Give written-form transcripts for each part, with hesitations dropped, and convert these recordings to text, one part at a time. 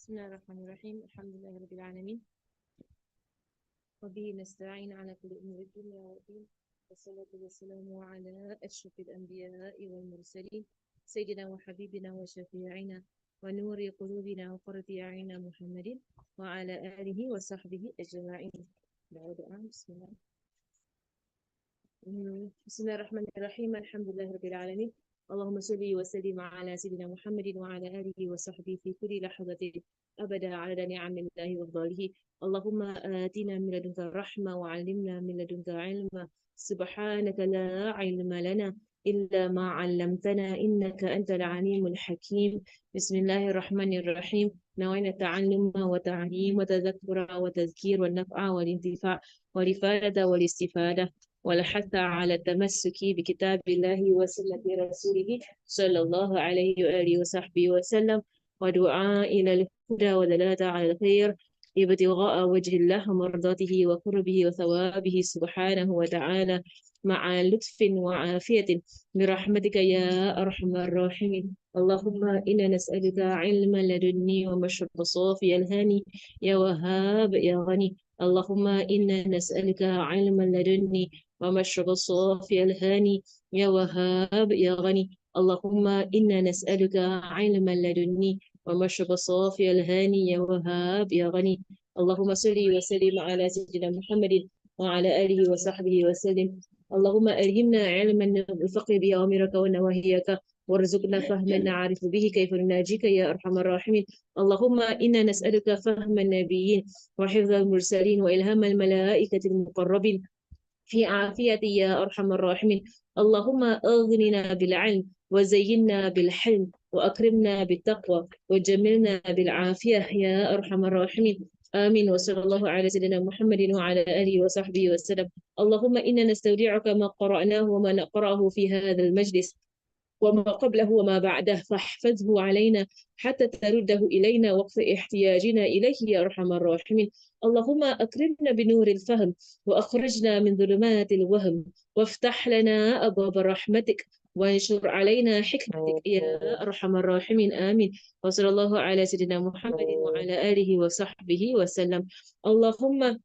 بسم الله الرحمن الرحيم. الحمد لله رب العالمين، وبه نستعين على كل أمور الدنيا والدين، والصلاة والسلام على أشرف الأنبياء والمرسلين، سيدنا وحبيبنا وشفيعنا ونور قلوبنا وقرة أعيننا محمد وعلى آله وصحبه أجمعين. بسم الله الرحمن الرحيم. الحمد لله رب العالمين، اللهم صل وسلم على سيدنا محمد وعلى آله وصحبه في كل لحظة أبدا عدد نعم الله وفضله. اللهم آتنا من لدنك رحمة وعلمنا من لدنك علما، سبحانك لا علم لنا إلا ما علمتنا إنك أنت العليم الحكيم. بسم الله الرحمن الرحيم. نوينا التعلم وتعليم وتذكر وتذكير والنفع والانتفاع والإفادة والاستفادة والحث على التمسك بكتاب الله وسنة رسوله صلى الله عليه وآله وصحبه وسلم، ودعاء إلى الهدى ودلالة على الخير، ابتغاء وجه الله ومرضاته وقربه وثوابه سبحانه وتعالى، مع لطف وعافية برحمتك يا أرحم الراحمين. اللهم إنا نسألك علما لدني ومشرب صافي الهاني يا وهاب يا غني. اللهم إنا نسألك علما لدني ومشرب الصافي الهاني يا وهاب يا غني. اللهم إنا نسألك علما لدني ومشرب الصافي الهاني يا وهاب يا غني. اللهم صل وسلم على سيدنا محمد وعلى آله وصحبه وسلم. اللهم ألهمنا علما نفقه به أوامرك ونواهيك، وارزقنا فهما نعرف به كيف نناجيك يا أرحم الراحمين. اللهم إنا نسألك فهم النبيين وحفظ المرسلين وإلهام الملائكة المقربين في عافية يا أرحم الراحمين. اللهم أغننا بالعلم وزينا بالحلم وأكرمنا بالتقوى وجملنا بالعافية يا أرحم الراحمين. آمين. وصلى الله على سيدنا محمد وعلى آله وصحبه وسلم. اللهم إنا نستودعك ما قرأناه وما نقرأه في هذا المجلس وما قبله وما بعده، فاحفظه علينا حتى ترده إلينا وقت احتياجنا إليه يا أرحم الراحمين. اللهم أكرمنا بنور الفهم وأخرجنا من ظلمات الوهم، وافتح لنا أبواب رحمتك وانشر علينا حكمتك يا أرحم الراحمين. آمين. وصلى الله على سيدنا محمد وعلى آله وصحبه وسلم. اللهم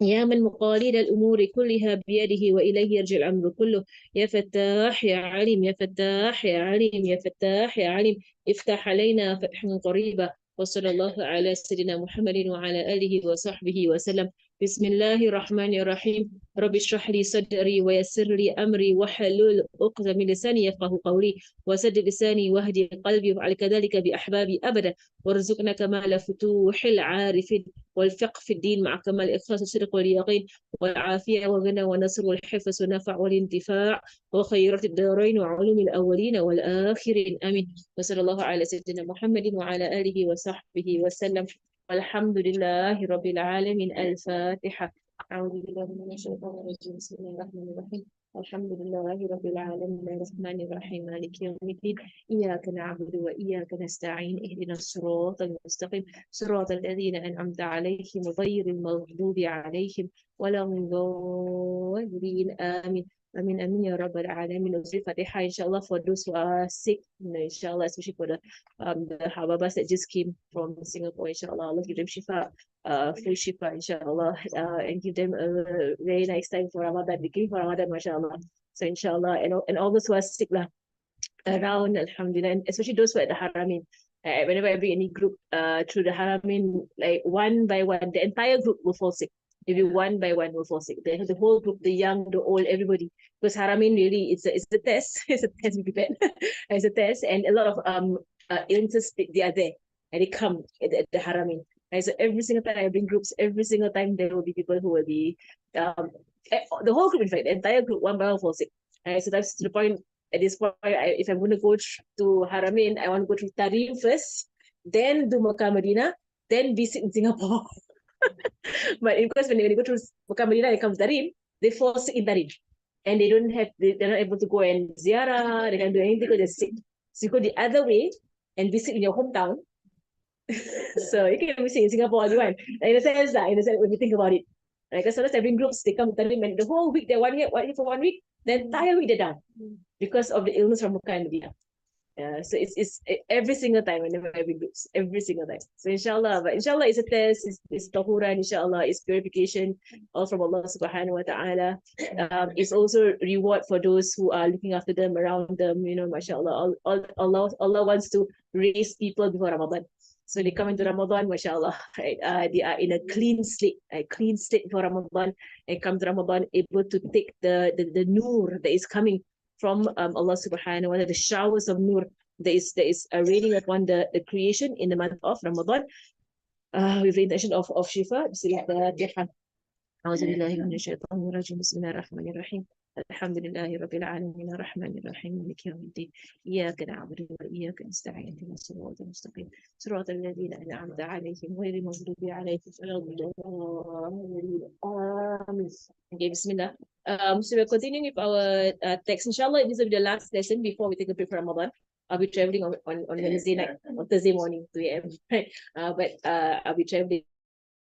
يا من مقاليد الأمور كلها بيده وإليه يرجع الأمر كله، يا فتاح يا عليم، يا فتاح يا عليم، يا فتاح يا عليم، افتح علينا فتحا قريبا. وصلى الله على سيدنا محمد وعلى آله وصحبه وسلم. بسم الله الرحمن الرحيم. رب اشرح لي صدري ويسر لي أمري واحلل عقدة من لساني يفقه قولي، وسدد لساني واهدي قلبي وعلى كذلك بأحبابي أبدا، وارزقنا كمال فتوح العارفين والفقه في الدين مع كمال الإخلاص والصدق واليقين والعافية والغنى والنصر والحفظ والنفع والانتفاع وخيرات الدارين وعلوم الأولين والآخرين. آمين. وصلى الله على سيدنا محمد وعلى آله وصحبه وسلم. والحمد لله رب العالمين. الفاتحة. أعوذ بالله من الشيطان الرجيم. بسم الله الرحمن الرحيم. الحمد لله رب العالمين الرحمن الرحيم مالك يوم الدين. إياك نعبد وإياك نستعين. اهدنا الصراط المستقيم صراط الذين أنعمت عليهم غير المغضوب عليهم ولا الضالين. آمين. Amin, amin, ya Rabbal Alamin. Uzri Fatiha, inshallah, for those who are sick, inshallah, especially for the Hababas that just came from Singapore, inshallah, Allah give them shifa, full shifa, inshallah, and give them a very nice time for Ramadan, beginning for Ramadan, mashallah. So, inshallah, and all those who are sick, around, alhamdulillah, and especially those who are at the Haramin. Whenever I bring any group through the Haramin, like one by one, the entire group will fall sick. Maybe one by one will fall sick. The whole group, the young, the old, everybody. Because Haramin really, it's a test. It's a test, be prepared. It's a test, and a lot of illnesses, they are there, and they come at the Haramin. Right? So every single time I bring groups, every single time there will be people who will be, the whole group, in fact, the entire group, one by one fall sick. Right? So that's to the point. At this point, if I'm going to go to Haramin, I want to go to Tarim first, then do Makkah Medina, then visit in Singapore. But of course, when they go to Makkah Medina, they come to Tarim, they fall sick in Tarim. And they're not able to go and ziarah, they can't do anything because they're sick. So you go the other way and visit in your hometown. So you can visit in Singapore all you want. In a sense, when you think about it. Right? Because sometimes I bring groups, they come to Tarim and the whole week they're one here for 1 week, the entire week they're down because of the illness from Makkah and Medina. So it's every single time whenever we groups, every single time. So inshallah, but inshallah it's a test, it's tahuran, inshallah, it's purification, all from Allah subhanahu wa ta'ala. It's also reward for those who are looking after them, around them, mashallah. Allah wants to raise people before Ramadan. So they come into Ramadan, mashallah, right? They are in a clean slate for Ramadan, and come to Ramadan able to take the noor that is coming from Allah subhanahu wa ta'ala, the showers of nur that is raining upon the creation in the month of Ramadan, with the intention of Shifa. Bismillah. أعوذ بالله من الشيطان الرجيم بسم الله الرحمن الرحيم الحمد لله رب العالمين الرحمن الرحيم مالك يوم الدين إياك نعبد وإياك نستعين اهدنا الصراط المستقيم صراط الذين أنعمت عليهم غير المغضوب عليهم ولا الضالين آمين. Okay, Bismillah. So we're continuing with our text. Inshallah, this will be the last lesson before we take a break for Ramadan. I'll be traveling on Wednesday night, on Thursday morning, 2 a.m. Right? But I'll be traveling.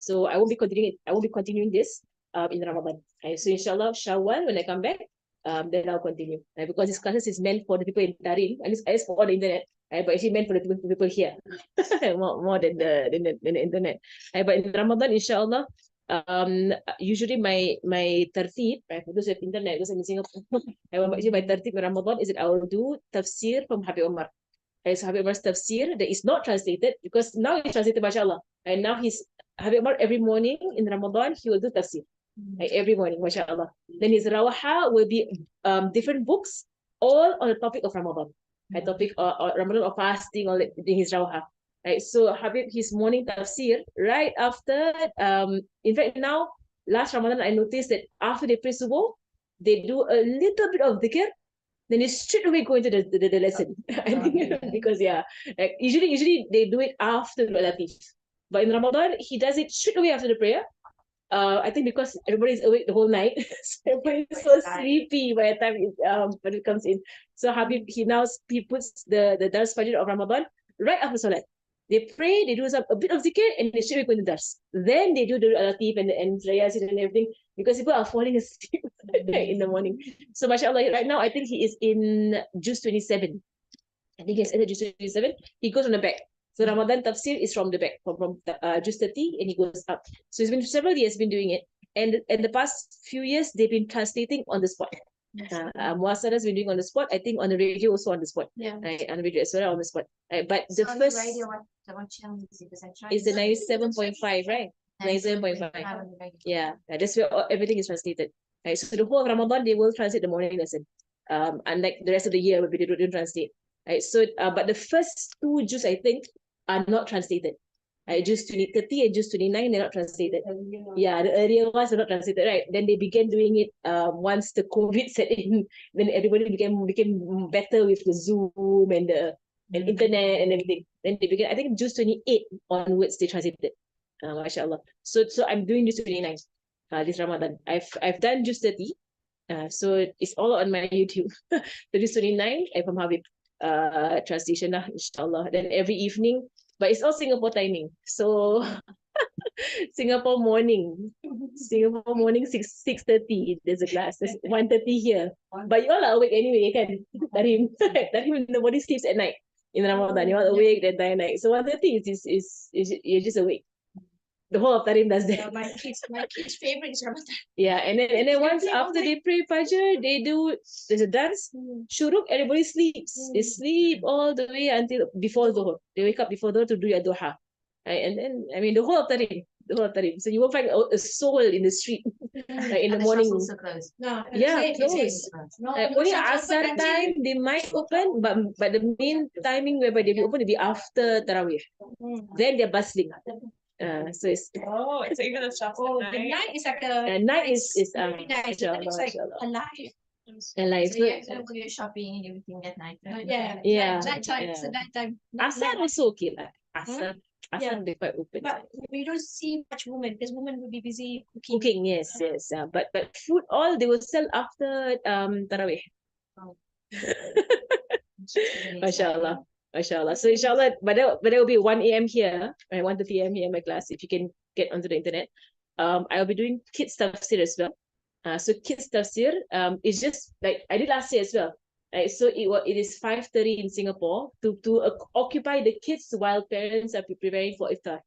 So I won't be continuing this in Ramadan. So inshallah, Shawwal, when I come back, then I'll continue. Because this classes is meant for the people in Tarim, and it's for the internet, but actually meant for the people here, more than the internet. But in Ramadan, inshallah, usually my tertib, right, for those who have internet, because I'm in Singapore, usually my tertib in Ramadan is that I will do tafsir from Habib Umar. So Habib Umar's tafsir that is not translated, because now it's translated, mashallah, and now Habib Umar every morning in Ramadan he will do tafsir, every morning, mashallah. Then his rawaha will be different books, all on the topic of Ramadan, topic or Ramadan or fasting, or in his rawaha. Right, so Habib, his morning tafsir right after, in fact now last Ramadan I noticed that after they pray subuh, they do a little bit of dhikr, then they straight away go into the lesson. I think because like usually they do it after the Latif, but in Ramadan he does it straight away after the prayer. I think because everybody is awake the whole night, so everybody is so sleepy by the time when it comes in. So Habib, he puts the Dars Fajr of Ramadan right after Salat. They pray, they do a bit of zikr, and they straight away go into Dars. Then they do the Latif and Yasin and everything, because people are falling asleep in the morning. So mashallah, right now I think he is in Juz 27. I think he's entered Juz 27. He goes on the back. So Ramadan tafsir is from the back, from Juz 30, and he goes up. So it's been several years been doing it. And in the past few years, they've been translating on the spot. Muasara's been doing on the spot. I think on the radio also on the spot. Right, on the radio as well on the spot. Right, but so the first radio, what channel is it? Is the 97.5, right? 97.5. Yeah, that's where everything is translated. Right, so the whole of Ramadan they will translate the morning lesson. Unlike the rest of the year, where they don't translate. Right, so but the first two juz I think are not translated. Juz 30 and Juz 29, they're not translated. Yeah, the earlier ones are not translated, right? Then they began doing it once the COVID set in. Then everybody became better with the Zoom and the internet and everything. Then they began, I think Juz 28 onwards they translated. MashaAllah. So I'm doing Juz 29 this Ramadan. I've done Juz 30. So it's all on my YouTube. So Juz 29, I'm from Habib translation, inshallah. Then every evening, but it's all Singapore timing. So Singapore morning 6:30 there's a class. There's 1:30 here. But you all are awake anyway, kan? Tarim nobody sleeps at night in Ramadan. You're all awake the entire night. So 1:30 is you're just awake. The whole of Tarim does that. My kids' favorite is Ramadan. Yeah, and then once after they pray Fajr, there's a dance. Shuruk, everybody sleeps. They sleep all the way until before Dhuhr. They wake up before Dhuhr to do your duha. Right? And then, I mean, the whole of Tarim. So you won't find a soul in the street in the morning. No, yeah, closed. Only Asar time they might open, but the main timing whereby they will open will be after Tarawih. Then they're bustling. So it's even a shop. The night is like night is very nice. It's like alive. Alive. So you're shopping and everything at night. Nighttime. It's a nighttime. Asar also okay lah. Asar they quite open. But we don't see much women because women will be busy cooking. Yes. But food all they will sell after Tarawih. Mashallah. So inshallah, but that will be 1 a.m. here, right? 1:30 a.m. here in my class. If you can get onto the internet, I'll be doing kids tafsir as well. So kids tafsir is just like I did last year as well. Right, so it is 5:30 in Singapore to occupy the kids while parents are preparing for iftar.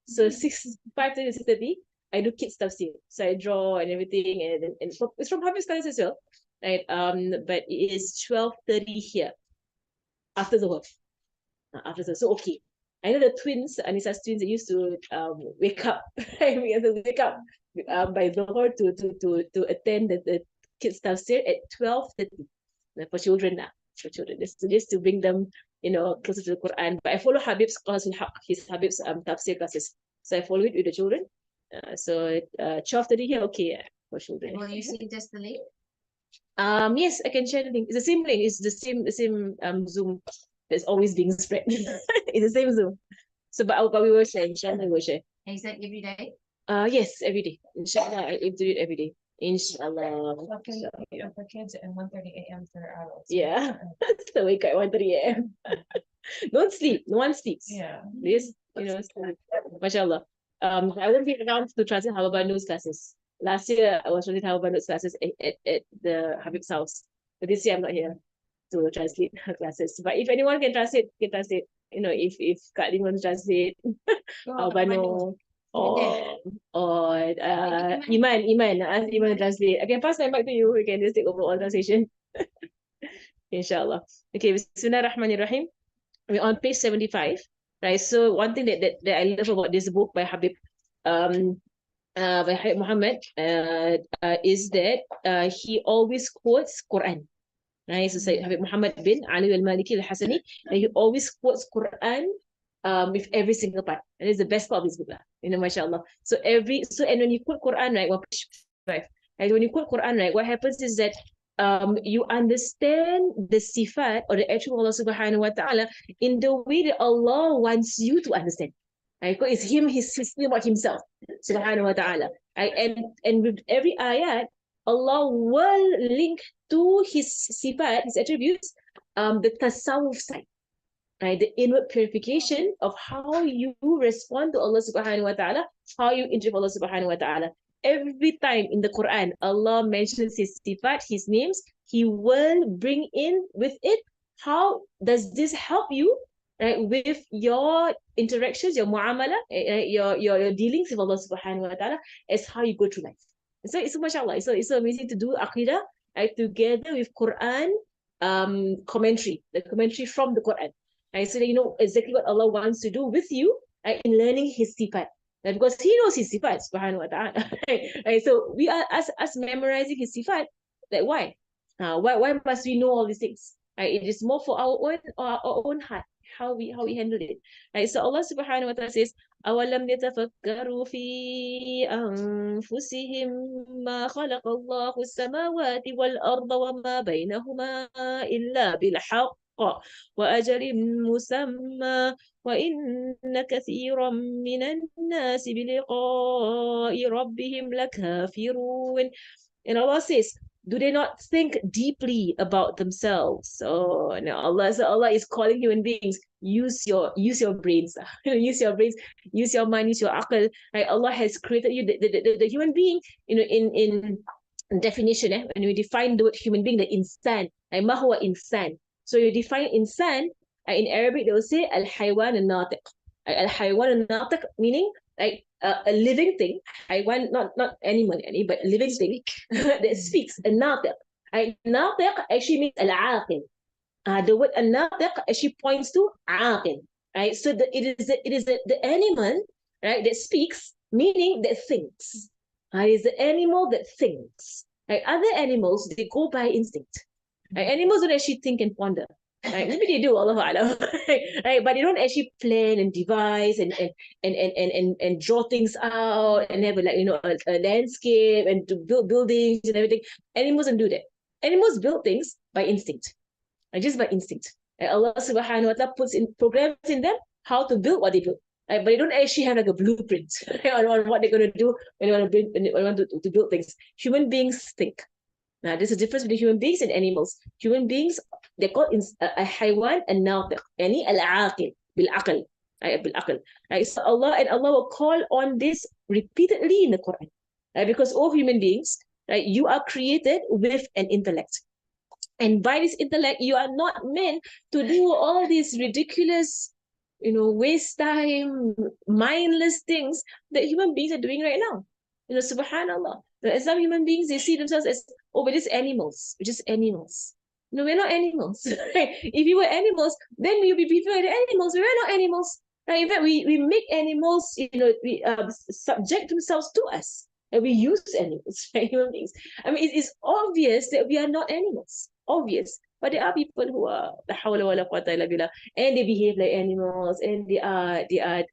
So 5:30 to 6:30, I do kids stuff still. So I draw and everything, and it's from Hafiz Scholars as well, right? But it is 12:30 here after the work. After the so okay. I know the twins, Anisa's twins, they used to wake up. We have to wake up by Zohar to attend the kids stuff here at 12:30 for children now. For children, just to bring them, closer to the Quran. But I follow Habib's class, his Habib's tafsir classes. So I follow it with the children. So 12:30 here, okay, for children. Will you see just the link? Yes, I can share the link. It's the same link. It's the same Zoom that's always being spread. It's the same Zoom. So, but we will share. Inshallah, we will share. Is that every day? Yes, every day. Inshallah, I do it every day. Inshallah. Okay, for kids at 1:30 a.m. for adults. Yeah. So wake up at 1:30 a.m. Don't sleep. No one sleeps. Yeah. This, sleep. MashaAllah. I won't be around to translate Hababanu's classes. Last year, I was translating Hababanu's classes at the Habib's house. But this year, I'm not here to translate her classes. But if anyone can translate, if Kak Lin wants to translate Hababanu or Iman, ask Iman to translate. I can pass my mic to you. We can just take over all translation. Inshallah. Okay, Bismillahirrahmanirrahim. We're on page 75, right? So one thing that I love about this book by Habib, by Habib Muhammad, is that he always quotes Quran. Right? So Habib Muhammad bin Ali al-Maliki al-Hasani, and he always quotes Quran with every single part. And it's the best part of his book, mashallah. So and when you quote Quran, right, and when you quote Quran, right, what happens is that you understand the sifat or the attribute of Allah subhanahu wa ta'ala in the way that Allah wants you to understand. Right? It's him, he's speaking about himself, subhanahu wa ta'ala. Right? And with every ayat, Allah will link to his sifat, his attributes, the tasawwuf side. Right, the inward purification of how you respond to Allah subhanahu wa ta'ala, how you interact with Allah subhanahu wa ta'ala. Every time in the Quran, Allah mentions his sifat, his names, he will bring in with it, how does this help you, right, with your interactions, your mu'amala, your dealings with Allah subhanahu wa ta'ala, as how you go through life. So it's mashallah, it's so amazing to do aqidah, right, together with Quran commentary, the commentary from the Quran. Right, so that you know exactly what Allah wants to do with you, right, in learning his sifat. Right, because he knows his sifat, subhanahu wa ta'ala. Right, so we are us memorizing his sifat. Like why? Why must we know all these things? Right, it is more for our own heart, how we handle it. Right, so Allah subhanahu wa ta'ala says, أَوَلَمْ يَتَفَكَّرُوا فِي أَنفُسِهِمْ مَا خَلَقَ اللَّهُ السَّمَاوَاتِ وَالْأَرْضَ وَمَا بَيْنَهُمَا إِلَّا بِالْحَقِّ وأجل مسمى وإن كثيرا من الناس بلقاء ربهم لكافرون. And Allah says, do they not think deeply about themselves? Oh no, Allah is calling human beings, use your brains, use your brains, use your mind, use your aql. Right? Allah has created you, the human being, in definition, when we define the word human being, the insan, like ma huwa insan. So you define insan, in Arabic they will say al-haywan al-natiq. Al-haywan al-natiq meaning like a living thing. Haywan, not animal, but a living thing that speaks. Al-natiq. Natiq actually means al-aqil. The word al-natiq actually points to aqil. Right? So it is the animal, right, that speaks, meaning that thinks. It is the animal that thinks. Right? Other animals, they go by instinct. Right? Animals don't actually think and ponder. Right? Maybe they do, Allahu A'lam. Right? But they don't actually plan and devise and draw things out and have a landscape and to build buildings and everything. Animals don't do that. Animals build things by instinct. Just by instinct. Right? Allah subhanahu wa ta'ala puts in programs in them how to build what they build. Right? But they don't actually have like a blueprint on what they're going to do when they want to build things. Human beings think. Now, there's a difference between human beings and animals. Human beings, they're called a haywan and natiq, yani al-aqil, bil-aql, right, bil-aql. Right? So Allah will call on this repeatedly in the Quran. Right? Because all human beings, right, you are created with an intellect. And by this intellect, you are not meant to do all these ridiculous, waste time, mindless things that human beings are doing right now. Subhanallah. Some human beings, they see themselves as, oh, we're just animals. We're just animals. No, we're not animals. Right? If you were animals, then you'd be preferred animals. We're not animals. Right? In fact, we make animals, we subject themselves to us. And we use animals, right? Human beings. I mean, it is obvious that we are not animals. Obvious. But there are people who are and they behave like animals, and they have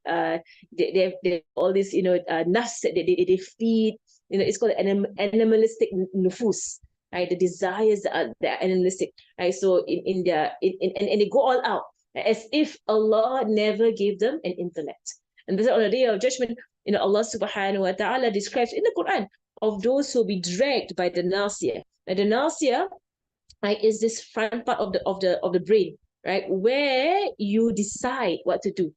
all this, nafs that they feed. It's called animalistic nufus, right? The desires that are animalistic, right? So and they go all out as if Allah never gave them an intellect. And this on the day of judgment, Allah subhanahu wa ta'ala describes in the Quran of those who will be dragged by the nasiyah. And the nasiyah, right, is this front part of the brain, right, where you decide what to do.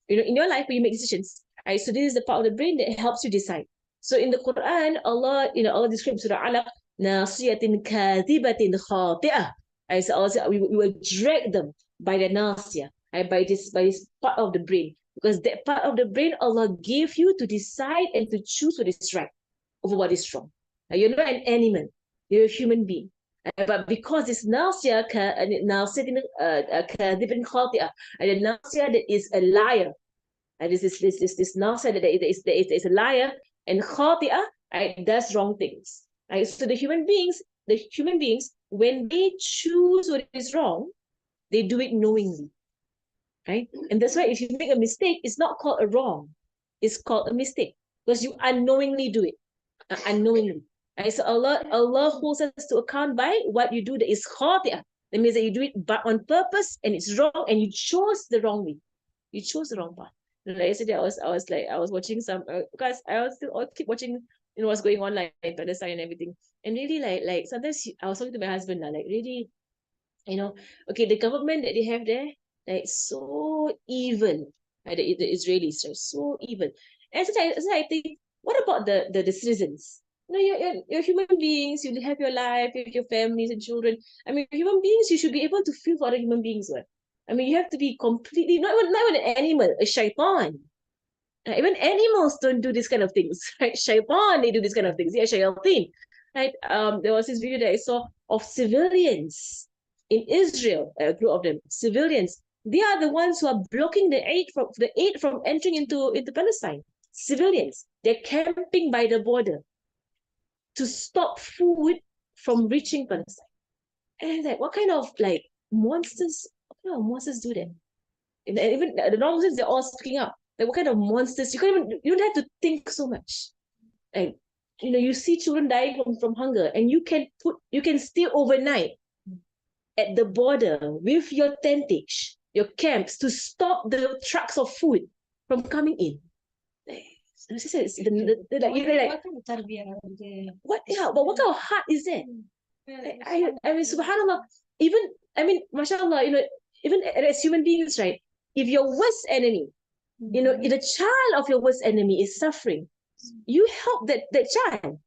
In your life, when you make decisions, right? So this is the part of the brain that helps you decide. So in the Quran, Allah describes Surah Alaq, nasiyatin kadhibatin khati'ah. Right? So Allah said, we will drag them by the nasiyah, right? By this part of the brain. Because that part of the brain, Allah gave you to decide and to choose what is right over what is wrong. Now, you're not an animal, you're a human being. But because this nasiyah, kadhibin khati'ah, and the nasiyah that is a liar, and this nasiyah that is a liar, and khati'ah, right, does wrong things. Right? So the human beings, when they choose what is wrong, they do it knowingly. Right? And that's why if you make a mistake, it's not called a wrong, it's called a mistake, because you unknowingly do it. Unknowingly. Right? So Allah holds us to account by what you do that is khati'ah. That means that you do it but on purpose, and it's wrong, and you chose the wrong way. You chose the wrong path. Like yesterday, I was watching some, because I keep watching, what's going on like in Palestine and everything. And really, like sometimes I was talking to my husband now, like really, okay, the government that they have there, like so evil. Right? The Israelis are so evil. And so I think, what about the citizens? You're human beings. You have your life, you have your families and children. I mean, human beings. You should be able to feel for other human beings. Right? I mean, you have to be completely not even an animal, a shaitan. Even animals don't do this kind of things, right? Shaitan, they do this kind of things. Yeah, shayateen. Right? There was this video that I saw of civilians in Israel, a group of them, civilians. They are the ones who are blocking the aid from entering into Palestine. Civilians, they're camping by the border to stop food from reaching Palestine. And like, what kind of monsters? What kind of monsters do that? And even the non-Muslims, they're all speaking up. Like, what kind of monsters? You don't have to think so much. Like, you see children dying from hunger, and you can stay overnight at the border with your tentage, your camps, to stop the trucks of food from coming in. What kind of tarbiyah? What kind of heart is that? I mean, subhanallah, mashallah, even as human beings, right? If your worst enemy, if the child of your worst enemy is suffering, you help that child.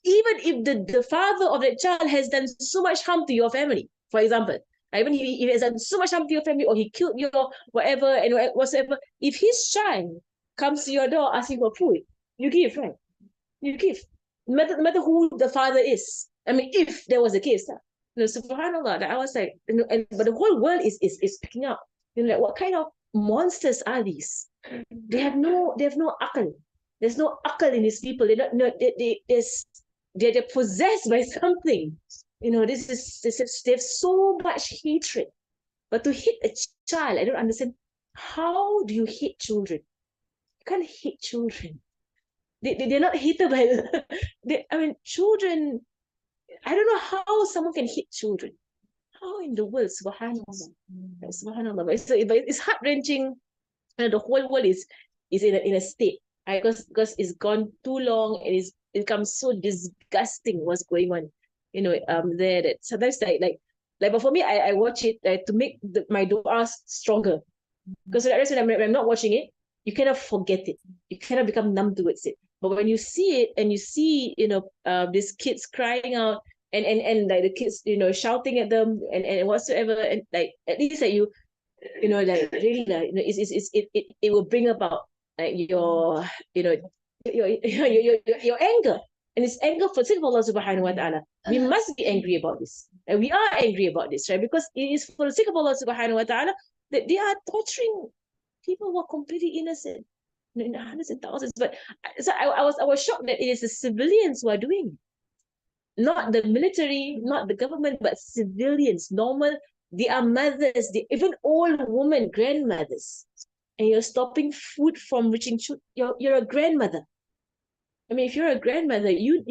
Even if the father of that child has done so much harm to your family, for example, even if he has done so much harm to your family, or he killed your whatever and whatsoever, if his child comes to your door asking for food, you give, right? You give. No matter who the father is. I mean, if there was a case, subhanallah, that I was like, but the whole world is picking up. Like, what kind of monsters are these? They have no akal. There's no akal in these people. They're possessed by something. They have so much hatred. But to hit a child, I don't understand. How do you hate children? You can't hate children. They're not hated by children. I don't know how someone can hit children. How in the world? Subhanallah. Subhanallah. But it's heart-wrenching. The whole world is in a state, right? Because it's gone too long, and it becomes so disgusting what's going on. There, that sometimes but for me, I watch it to make my du'as stronger. Because when I'm not watching it, you cannot forget it. You cannot become numb towards it. But when you see it, and you see, these kids crying out, and like the kids, shouting at them and whatsoever, and like at least like like really like it will bring about like your anger. And it's anger for the sake of Allah subhanahu wa ta'ala. We must be angry about this. And we are angry about this, right? Because it is for the sake of Allah subhanahu wa ta'ala that they are torturing people who are completely innocent. In hundreds and thousands. But so I was shocked that it is the civilians who are doing it. Not the military, not the government, but civilians, normal. They are mothers, even old women, grandmothers. And you're stopping food from reaching children. You're a grandmother. I mean, if you're a grandmother, you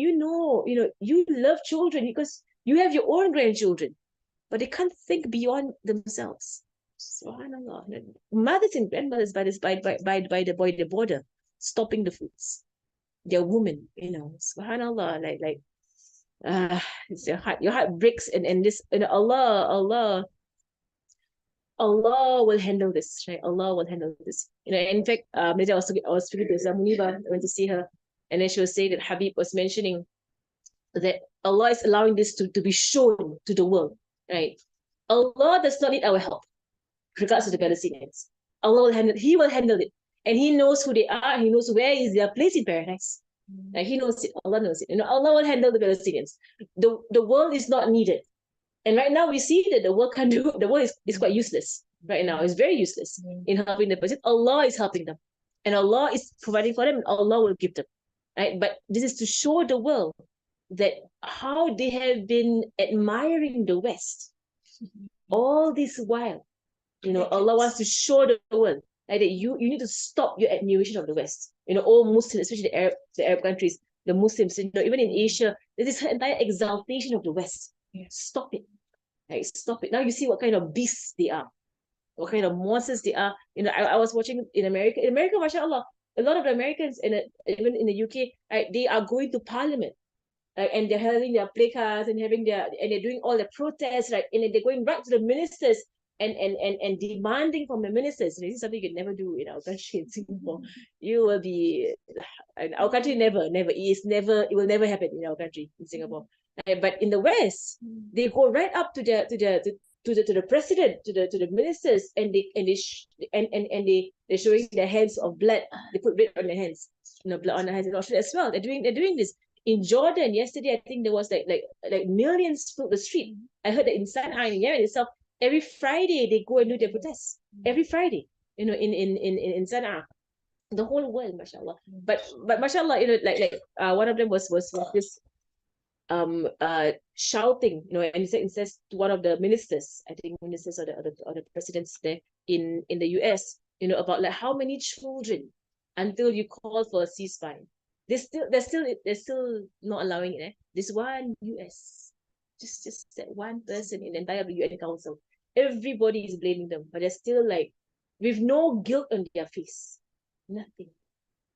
love children because you have your own grandchildren, but they can't think beyond themselves. Subhanallah. Mothers and grandmothers by the border, stopping the foods. They're women, Subhanallah. It's your heart breaks, and this, Allah will handle this, right? Allah will handle this. In fact, maybe I was speaking to Zamuniba. I went to see her, and then she was saying that Habib was mentioning that Allah is allowing this to be shown to the world, right? Allah does not need our help, regards to the Palestinians. Allah will handle. He will handle it, and He knows who they are. He knows where is their place in paradise. Like He knows it. Allah knows it. Allah will handle the Palestinians. The world is not needed. And right now we see that the world can't do. The world is quite useless right now. It's very useless in helping the person. Allah is helping them, and Allah is providing for them, and Allah will give them. Right? But this is to show the world that how they have been admiring the West all this while. Allah wants to show the world that you need to stop your admiration of the West. All Muslims, especially the Arab countries, the Muslims, even in Asia, there's this entire exaltation of the West. Stop it. Like, stop it. Now you see what kind of beasts they are, what kind of monsters they are. I was watching in America. In America, mashallah, a lot of the Americans, even in the UK, right, they are going to Parliament, and they're having their placards and they're doing all the protests, right, and they're going right to the ministers and demanding from the ministers. This is something you can never do in our country in Singapore. You will be, in our country, it will never happen in our country in Singapore. But in the West, they go right up to the president, to the ministers, and they're showing their hands of blood. They put blood on their hands, blood on their hands in Australia as well. They're doing this. In Jordan, yesterday, I think there was like millions filled the street. I heard that in Sana'a, in Yemen itself, every Friday they go and do their protests. Every Friday, in Sana'a, the whole world, mashallah. But mashallah, one of them was this shouting, and it says to one of the ministers, I think ministers or the presidents there in the US, about like how many children until you call for a ceasefire. They're still not allowing it. This one US, just that one person in the entire UN Council. Everybody is blaming them, but they're still like with no guilt on their face, nothing.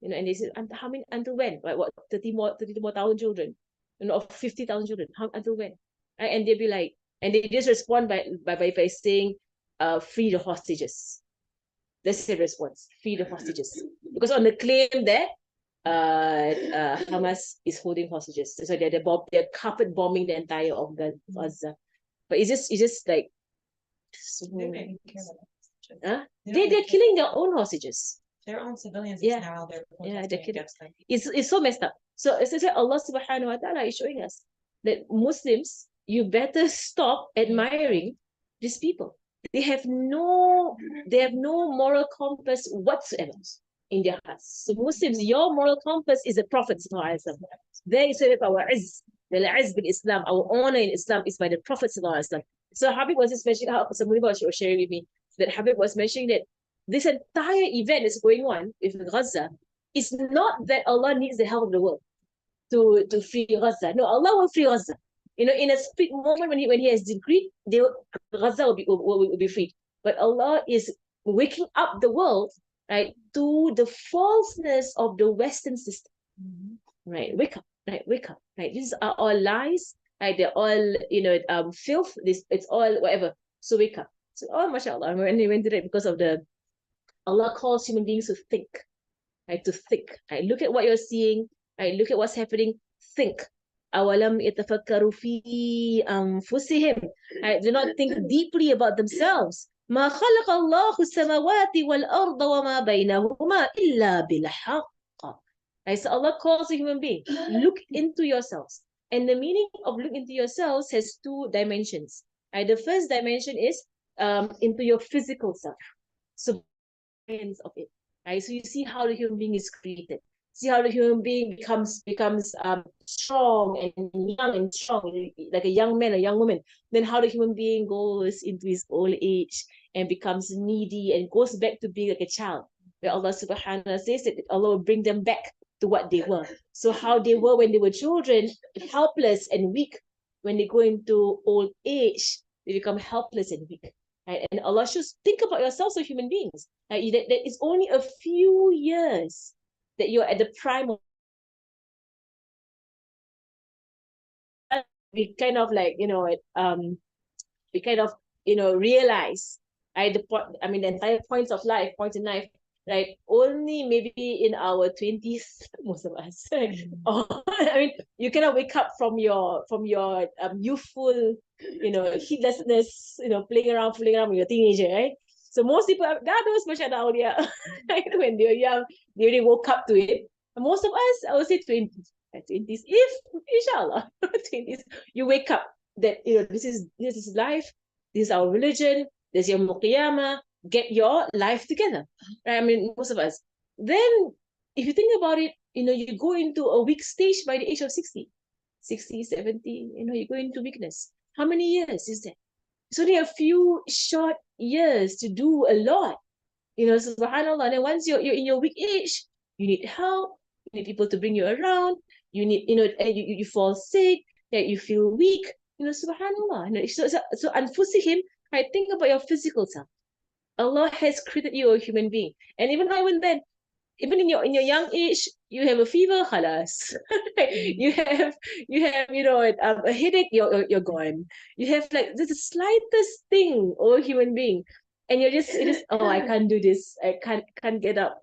And they said, how many, until when? Like what, 30 more thousand children, or 50,000 children? Until when? Right? And they'll be like, and they just respond by saying, free the hostages. That's the response, free the hostages. Because on the claim there, Hamas is holding hostages. So they're carpet bombing the entire of Gaza. But it's just like, they're killing their own hostages. Their own civilians now. They're killing. It's so messed up. So essentially, Allah subhanahu wa ta'ala is showing us that Muslims, you better stop admiring these people. They have no moral compass whatsoever in their hearts. So Muslims, your moral compass is the Prophet sallallahu alaihi wasallam. There is our izz, the izz bil Islam, our honor in Islam is by the Prophet sallallahu alaihi wasallam. So Habib was just mentioning how somebody was sharing with me that Habib was mentioning that this entire event is going on with Gaza. It's not that Allah needs the help of the world to free Gaza. No, Allah will free Gaza. In a split moment when he has decreed, Gaza will be freed. But Allah is waking up the world, right, to the falseness of the Western system. Right, wake up, right. These are all lies. Right, they're all filth. It's all whatever. So wake up. So mashallah, when they went to that because of Allah calls human beings to think, right? To think, right? Look at what you're seeing, right? Look at what's happening. Think. أَوَلَمْ يَتَفَكَّرُوا فِي أَنفُسِهِمْ. Right? Do not think deeply about themselves. مَا خَلَقَ اللَّهُ السَّمَاوَاتِ وَالْأَرْضَ وَمَا بَيْنَهُمَا إِلَّا بِالْحَقِّ. Right? So Allah calls a human being, look into yourselves. And the meaning of look into yourselves has two dimensions. Right? The first dimension is into your physical self. So of it, right? So you see how the human being is created. See how the human being becomes strong and young and strong, like a young man, a young woman. Then how the human being goes into his old age and becomes needy and goes back to being like a child. Where Allah subhanahu wa ta'ala says that Allah will bring them back to what they were. So how they were when they were children, helpless and weak. When they go into old age, they become helpless and weak. Right? And Allah should think about yourselves as human beings. Right? That is only a few years that you're at the prime of. We kind of like, we kind of, realize, right, the entire points in life, right, only maybe in our 20s, most of us. Or, you cannot wake up from your youthful, heedlessness, playing around when you're a teenager, right? So most people, those mashallah, when they're young, they already woke up to it. And most of us, I would say 20s, if, inshallah, 20s, you wake up that, this is life, this is our religion, this is your Qiyamah, get your life together. Right? Most of us. Then, if you think about it, you go into a weak stage by the age of 60, 70, you go into weakness. How many years is that? It's only a few short years to do a lot. Subhanallah. And once you're in your weak age, you need help, you need people to bring you around, you need, you fall sick, that you feel weak, subhanallah. So anfusihim, right? Think about your physical self. Allah has created you a human being. And even then, even in your young age, you have a fever, khalas. you have a headache, you're gone. You have like the slightest thing, or human being, and you're just oh, I can't do this. I can't get up,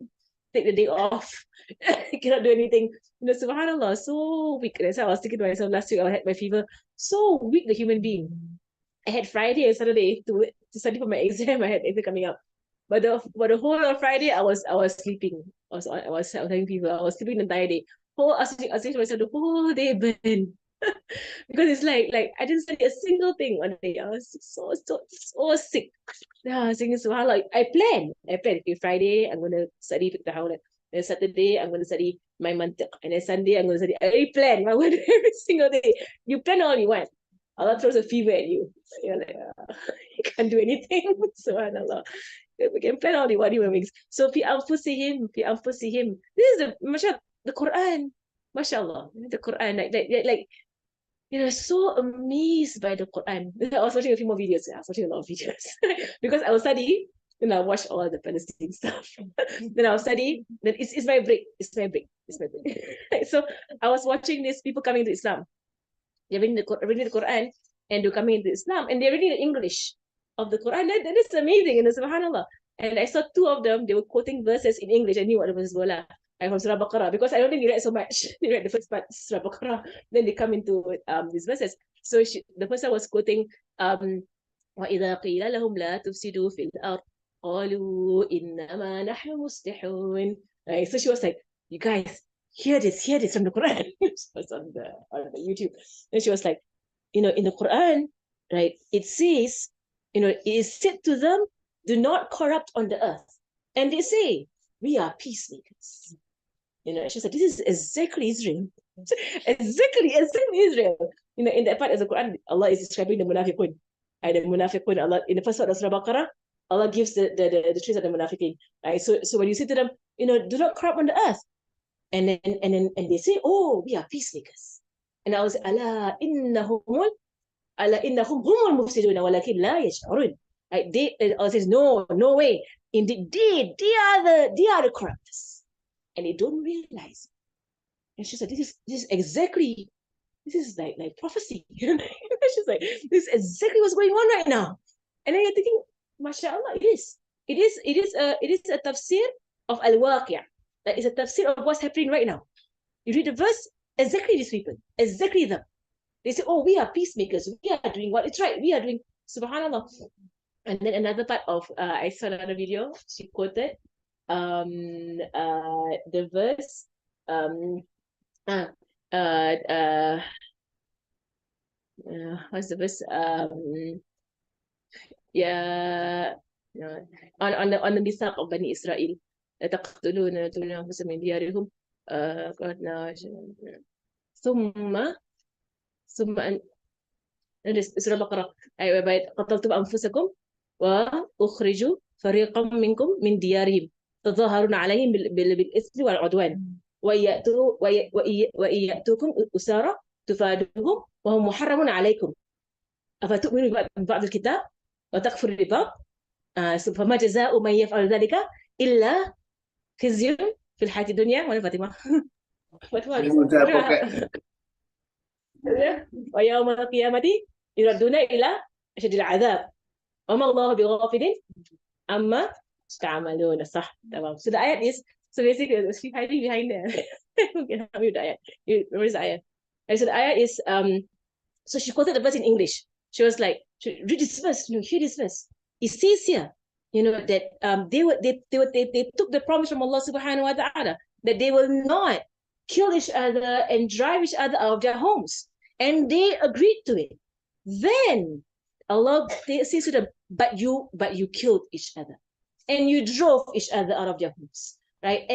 take the day off. I cannot do anything. Subhanallah, so weak. That's how I was thinking to myself last week. I had my fever. So weak, the human being. I had Friday and Saturday to study for my exam. I had exam coming up. But the whole of Friday, I was sleeping. I was having fever. I was sleeping the entire day. I was saying to myself the whole day burn. Because it's like I didn't study a single thing on the day. I was so sick. Yeah, I was thinking, subhanAllah, I planned. Okay, Friday, I'm going to study fiqh tahawun. Then Saturday, I'm going to study my mantiq. And then Sunday, I'm going to study. I already planned. I went every single day. You plan all you want. Allah throws a fever at you. You're like, you can't do anything. Subhanallah. We can plan all the human beings. So, fi anfusihim. This is the Quran. MashaAllah. The Quran. Like, so amazed by the Quran. I was watching a few more videos. I was watching a lot of videos. Because I will study, and I'll watch all the Palestine stuff. Then I'll study. Then it's my break. It's my break. So I was watching these people coming to Islam. They're reading the Quran, and they're coming into Islam, and they're reading the English of the Quran. That is amazing, subhanAllah. And I saw two of them, they were quoting verses in English. I knew what the verses were. I from Surah Baqarah, because I don't think they read so much. They read the first part, Surah Baqarah, then they come into these verses. So the person was quoting, وَإِذَا قِيلَ لَهُمْ لَا تُفْسِدُوا فِي الْأَرْضِ قَالُوا إِنَّمَا نَحْنُ مُصْلِحُونَ. Right? So she was like, you guys, hear this from the Quran. It was on the YouTube. And she was like, in the Quran, right, it says, it is said to them, do not corrupt on the earth. And they say, we are peacemakers. She said, this is exactly Israel. exactly Israel. In that part of the Quran, Allah is describing the munafiqun. And the munafiqun, Allah, in the first part of Surah Baqarah, Allah gives the traits of the munafiqin. Right? So when you say to them, do not corrupt on the earth. And they say, oh, we are peacemakers. And I was, Allah innahum humul mufsidun walakin la yash'urun. Allah says, no way. Indeed, they are the corruptors, and they don't realize. And she said, this is like prophecy. She's like, this is exactly what's going on right now. And then you're thinking, mashallah, it is a tafsir of al-waqi'. That is a tafsir of what's happening right now. You read the verse, Exactly these people, exactly them. They say, oh, we are peacemakers. We are doing what it's right. We are doing, subhanAllah. And then another part of, I saw another video, she quoted the verse, what's the verse? Yeah, on the mithaq of Bani Israel. تقتلون أنفسكم من ديارهم ثم أن سورة البقرة قتلتم أنفسكم وأخرجوا فريقا منكم من ديارهم تظاهرون عليهم بالإثم والعدوان وإن يأتوكم أسارى تفادوهم وهم محرم عليكم أفتؤمنوا ببعض الكتاب وتكفروا ببعض فما جزاء من يفعل ذلك إلا خزي في الحياة الدنيا ولا فاطمة ويوم القيامة يردون إلى أشد العذاب وما الله بغافل أما تعملون صح تمام. So the ayat is, so basically she's hiding behind there. Okay, help me with the ayat. Where is the ayat? And so the ayat is so she quoted the verse in English. She was like, read this verse, hear this verse. It says here, that they took the promise from Allah subhanahu wa ta'ala that they will not kill each other and drive each other out of their homes. And they agreed to it. Then Allah says to them, but you killed each other. And you drove each other out of their homes. Right?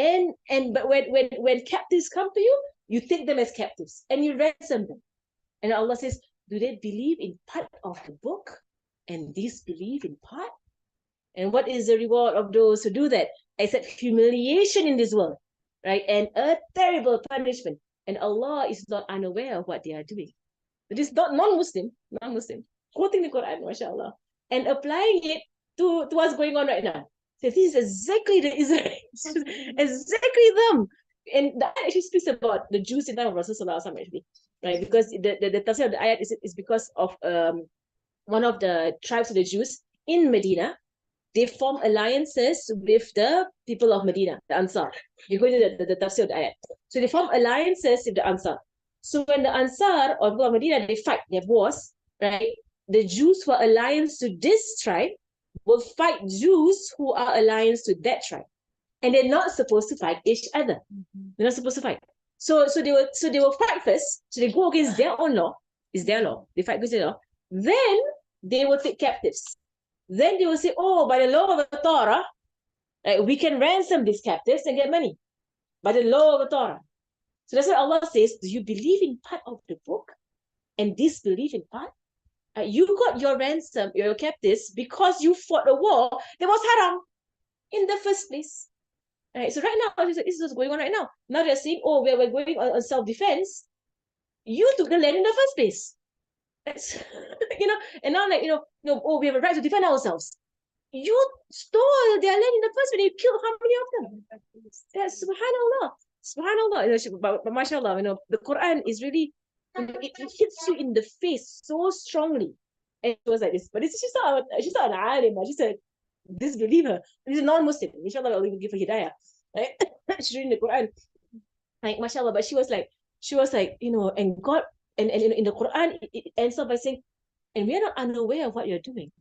But when captives come to you, you take them as captives and you ransom them. And Allah says, do they believe in part of the book and disbelieve in part? And what is the reward of those who do that? Except humiliation in this world, right? And a terrible punishment. And Allah is not unaware of what they are doing. It is not non-Muslim, quoting the Quran, mashallah, and applying it to what's going on right now. So this is exactly the Israelis, exactly them. And that actually speaks about the Jews in the time of Rasulullah actually, right? Because the tafsir of the ayat is because of one of the tribes of the Jews in Medina. They form alliances with the people of Medina, the Ansar. You're going to the tafsir of the ayat. So they form alliances with the Ansar. So when the Ansar or people of Medina, they fight, they have wars, right? The Jews who are alliance to this tribe will fight Jews who are alliance to that tribe. And they're not supposed to fight each other. They're not supposed to fight. So they will fight first. So they go against their own law. It's their law. They fight against their law. Then they will take captives. Then they will say, oh, by the law of the Torah, we can ransom these captives and get money. By the law of the Torah. So that's what Allah says. Do you believe in part of the book and disbelieve in part? You got your ransom, your captives, because you fought a war that was haram in the first place. Right? So right now, this is what's going on right now. Now they're saying, oh, we're going on self-defense. You took the land in the first place. That's, and now oh, we have a right to defend ourselves. You stole their land in the first place. You killed how many of them? That's subhanallah. But mashallah, the Quran is really, it hits you in the face so strongly. And it was like this. But she's not an alim. She's a disbeliever. She's a non-Muslim. Inshallah, Allah will give her hidayah. Right? She's reading the Quran. Like, mashallah. But she was like, and God, and in the Quran, it ends up by saying, and we are not unaware of what you're doing.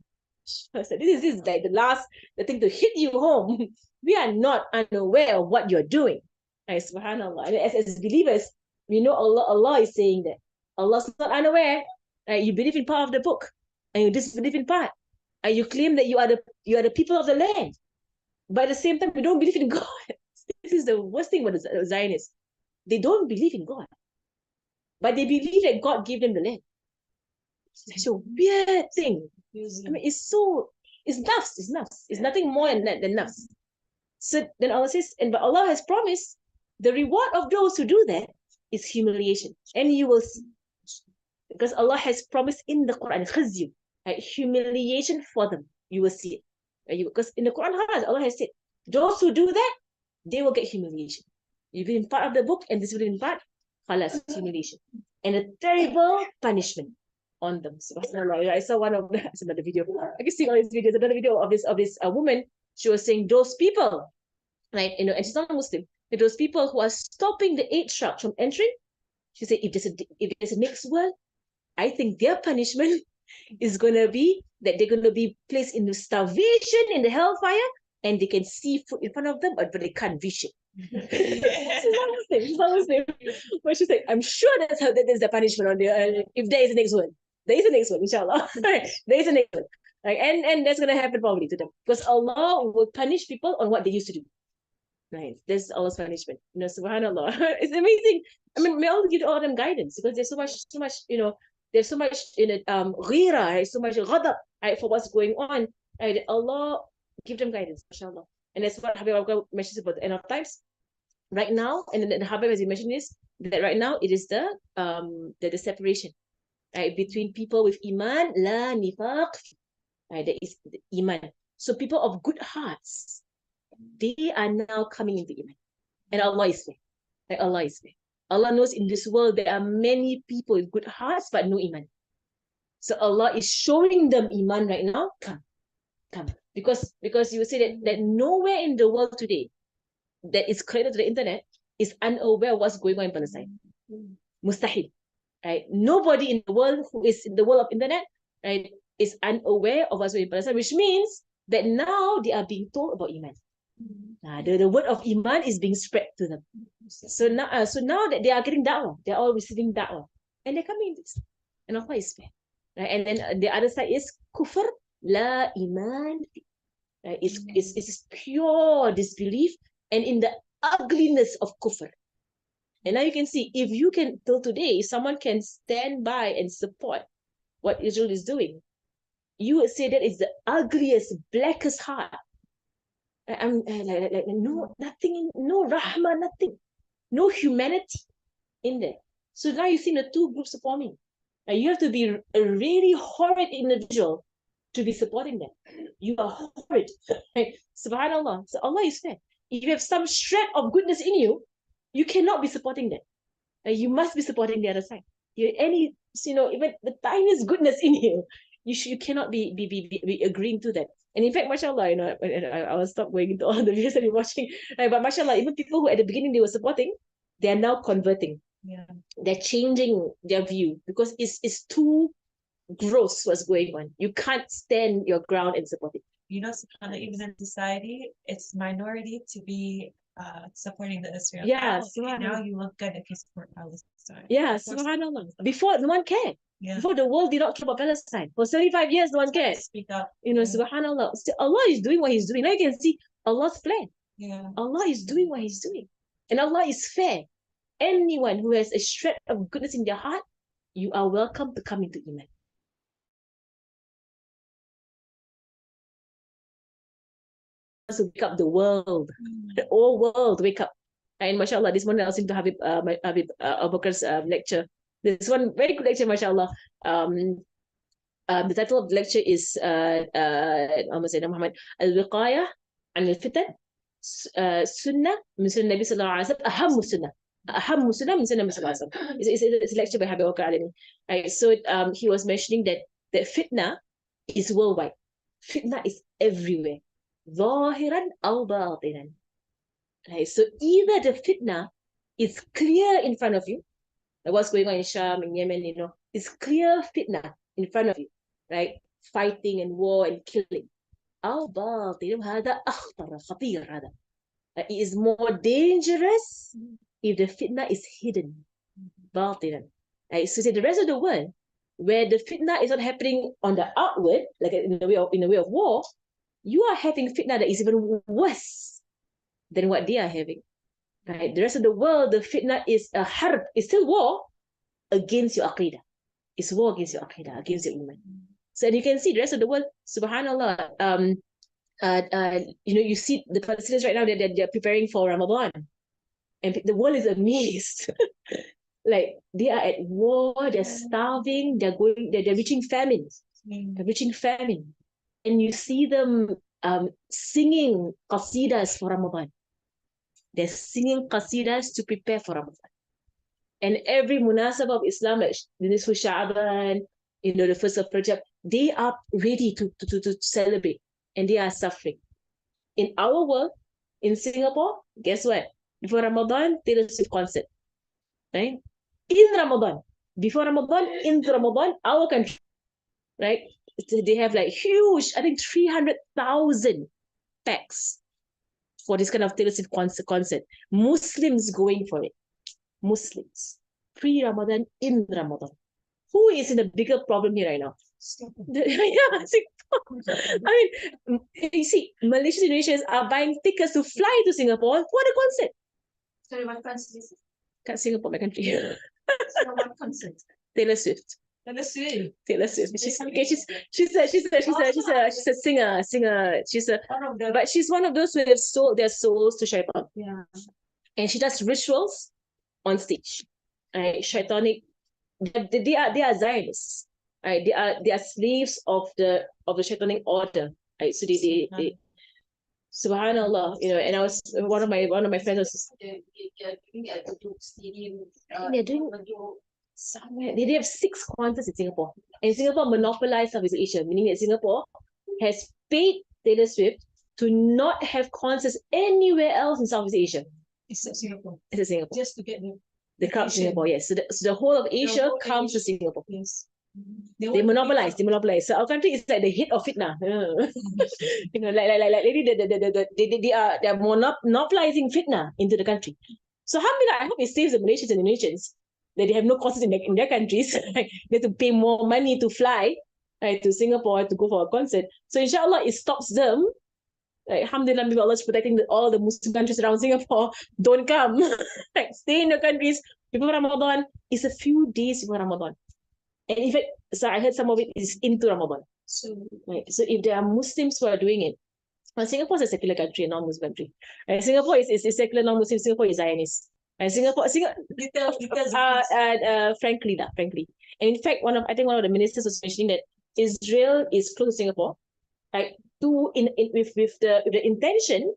So this is like the thing to hit you home. We are not unaware of what you're doing. Right? Subhanallah. And as believers, we know Allah is saying that. Allah's not unaware. Right? You believe in part of the book, and you disbelieve in part. And you claim that you are the people of the land. But at the same time, you don't believe in God. This is the worst thing about the Zionists. They don't believe in God. But they believe that God gave them the land. It's such a weird thing. I mean, it's nuts. It's nothing more than nuts. So then Allah says, but Allah has promised the reward of those who do that is humiliation. And you will see. Because Allah has promised in the Quran, khizyu, right? Humiliation for them. You will see it. Because in the Quran, Allah has said, those who do that, they will get humiliation. You believe in part of the book and disbelieve in part, khalas, humiliation. And a terrible punishment on them. Subhanallah. I saw another video. I can see all these videos. Another video of this woman. She was saying those people, right? And she's not a Muslim. Those people who are stopping the aid truck from entering, She said, if there's a next world, I think their punishment is going to be that they're going to be placed in starvation in the hellfire, and they can see food in front of them, but they can't reach it. She's not Muslim. But she's like, I'm sure that's the punishment on the if there is a next one. There is a next one, inshallah. There is a next one. Right? And that's gonna happen probably to them. Because Allah will punish people on what they used to do. Right. That's Allah's punishment. Subhanallah. It's amazing. I mean, may Allah give all them guidance, because there's so much, there's so much ghira, right? So much ghadab, right, for what's going on. Right? Allah give them guidance, mashallah. And that's what Habib mentions about the end of times. Right now, and then the Habib, as you mentioned, is that right now it is the separation, right, between people with iman, la nifaq, right, there is the iman. So people of good hearts, they are now coming into iman, and Allah is fair. Right? Allah is fair. Allah knows in this world there are many people with good hearts but no iman. So Allah is showing them iman right now. Come. Because you would say that nowhere in the world today that is connected to the internet is unaware of what's going on in Palestine. Mustahil. Right? Nobody in the world who is in the world of internet, right, is unaware of what's going on in Palestine, which means that now they are being told about iman. The word of iman is being spread to them. So now that they are getting da'wah, they're all receiving da'wah, and they're coming into this. And Allah is fair. Right? And then the other side is kufr, la iman. Right? It's pure disbelief, and in the ugliness of kufr. And now you can see, if you can, till today, if someone can stand by and support what Israel is doing, you would say that is the ugliest, blackest heart. No, nothing, no rahmah, nothing, no humanity in there. So now you've seen the two groups forming. You have to be a really horrid individual to be supporting them. You are horrid. Right? Subhanallah. So Allah is fair. If you have some shred of goodness in you, you cannot be supporting that. You must be supporting the other side. Even the tiniest goodness in you, you cannot be agreeing to that. And in fact, mashallah, I will stop going into all the videos that you're watching. Right? But mashallah, even people who at the beginning they were supporting, they are now converting. Yeah. They're changing their view because it's too gross what's going on. You can't stand your ground and support it. SubhanAllah, even in society, it's minority to be supporting the Israel. Yeah, now you look good if you support Palestine. Yeah, subhanallah. Before, no one cared. Yeah. Before, the world did not care about Palestine. For 75 years, no one cared. Speak up. Subhanallah. Still, Allah is doing what He's doing. Now you can see Allah's plan. Yeah. Allah is doing what He's doing. And Allah is fair. Anyone who has a shred of goodness in their heart, you are welcome to come into Iman. To wake up the world, the whole world, wake up. And mashallah, this morning I listened to Habib Abu Bakr's lecture. This one very good lecture, mashallah. The title of the lecture is Muhammad al-Wiqaya an al-Fitan Sunnah min Sunnah Nabi sallallahu alaihi wasallam, Ahammu Sunnah min Sunnah Nabi sallallahu alaihi wasallam. It's a lecture by Habib Bakr. Right, so he was mentioning that fitna is worldwide. Fitna is everywhere. ظاهرا أو باطنا. Right, so either the fitna is clear in front of you, like what's going on in Sham, in Yemen, it's clear fitna in front of you, right? Fighting and war and killing. أو باطنا هذا أخطر خطير هذا. It is more dangerous if the fitna is hidden. باطنا. Right, so the rest of the world, where the fitna is not happening on the outward, like in the way of war, you are having fitna that is even worse than what they are having. Right? The rest of the world, the fitna is a harb, it's still war against your aqidah. It's war against your aqidah, against your iman. So you can see the rest of the world, subhanallah, you see the Palestinians right now, they're preparing for Ramadan. And the world is amazed. Like they are at war, they're starving, they're reaching famine. They're reaching famine. And you see them singing qasidas for Ramadan. They're singing qasidas to prepare for Ramadan. And every munasabah of Islam, like the Nisfu Sha'ban, the first of Rajab, they are ready to celebrate. And they are suffering. In our world, in Singapore, guess what? Before Ramadan, Taylor Swift concert. Right? in Ramadan. Before Ramadan, in Ramadan, our country, right? They have like huge, I think 300,000 packs for this kind of Taylor Swift concert. Muslims going for it. Muslims. Pre-Ramadan, in Ramadan. Who is in a bigger problem here right now? Yeah, Singapore. I mean, you see, Malaysians and Indonesians are buying tickets to fly to Singapore for the concert. Sorry, what concert is it? Can't Singapore, my country. So what concert? Taylor Swift. Taylor Swift. Taylor Swift. She's a singer. But she's one of those who have sold their souls to Shaitan. Yeah. And she does rituals on stage. Right? Shaitanic. They are Zionists. Right? They are slaves of the Shaitanic order. Right? So they Subhanallah, and I was one of my friends was they're doing somewhere. They have 6 concerts in Singapore. And Singapore monopolized Southeast Asia, meaning that Singapore has paid Taylor Swift to not have concerts anywhere else in Southeast Asia. Except Singapore. Except Singapore. Just to get the crowd in Singapore, yes. So the whole of Asia comes to Singapore. Yes. They monopolize. So our country is like the hit of fitna. They are monopolizing fitna into the country. So alhamdulillah, I hope it saves the Malaysians and Indonesians that they have no concerts in their countries. They have to pay more money to fly to Singapore to go for a concert. So inshallah, it stops them. Alhamdulillah, maybe Allah is protecting all the Muslim countries around Singapore. Don't come. Stay in your countries. Before Ramadan, it's a few days before Ramadan. And in fact, so I heard some of it is into Ramadan. So if there are Muslims who are doing it, Singapore is a secular country, a non-Muslim country. Singapore is secular, non-Muslim. Singapore is Zionist. Frankly. And in fact, I think one of the ministers was mentioning that Israel is close to Singapore, with the intention,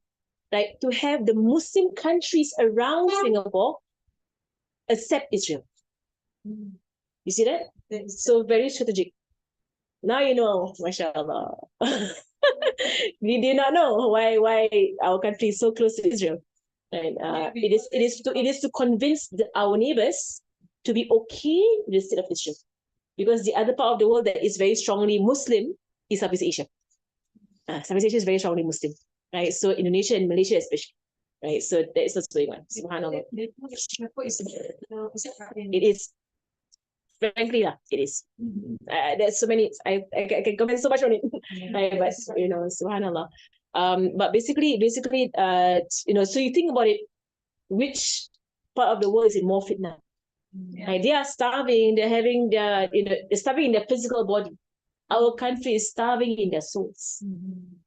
to have the Muslim countries around Singapore accept Israel. You see that? So very strategic. Now you know, mashallah. We did not know why our country is so close to Israel. And it is to convince our neighbors to be okay with the state of Israel. Because the other part of the world that is very strongly Muslim is Southeast Asia. Southeast Asia is very strongly Muslim. Right? So Indonesia and Malaysia especially. Right? So that is what's going on. Subhanallah. It is. Frankly, it is. There's so many. I can comment so much on it. But subhanallah. But basically, so you think about it, which part of the world is in more fitna? They are starving. They're having they're starving in their physical body. Our country is starving in their souls.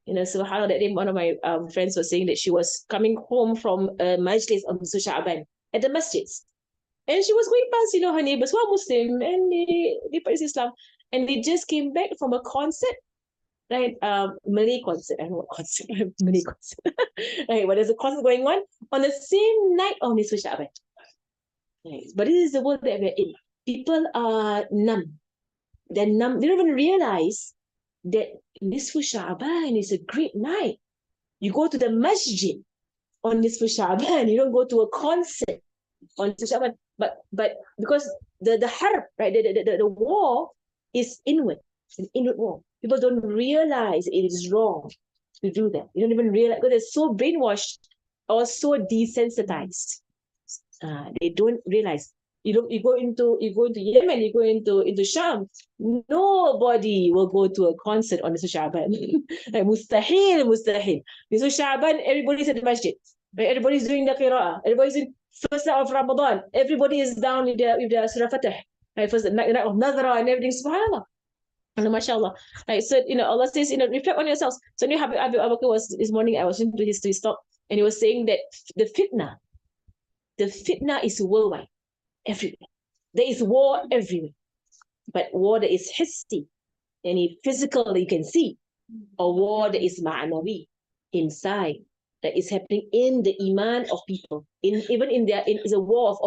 Subhanallah. That day, one of my friends was saying that she was coming home from a majlis on Sha'ban at the masjids. And she was going past, her neighbors who are Muslim and they practice Islam. And they just came back from a concert, right? Malay concert. I don't know what concert. Malay concert. Right, but there's a concert going on the same night of Nisfu Sha'ban. Right. But this is the world that we're in. People are numb. They're numb. They don't even realize that Nisfu Sha'ban is a great night. You go to the masjid on Nisfu Sha'ban. You don't go to a concert on Nisfu Sha'ban. But because the harb, right, the war is inward, an inward war. People don't realize it is wrong to do that. You don't even realize because they're so brainwashed or so desensitized. They don't realize. You go into Yemen, you go into Sham. Nobody will go to a concert on Nisfu Sha'ban. Like mustahil. Nisfu Sha'ban, everybody's at the masjid. Right? Everybody's doing the qira'ah. Everybody's doing first night of Ramadan. Everybody is down with their Surah Fatah. Right? First night of Nadra and everything. Subhanallah. And mashallah. Right? So Allah says, reflect on yourselves. So Abu Bakr was this morning, I was listening to his talk, and he was saying that the fitna is worldwide, everywhere. There is war everywhere. But war that is hissi, any physical you can see, or war that is ma'nawi, inside, that is happening in the iman of people. Is a war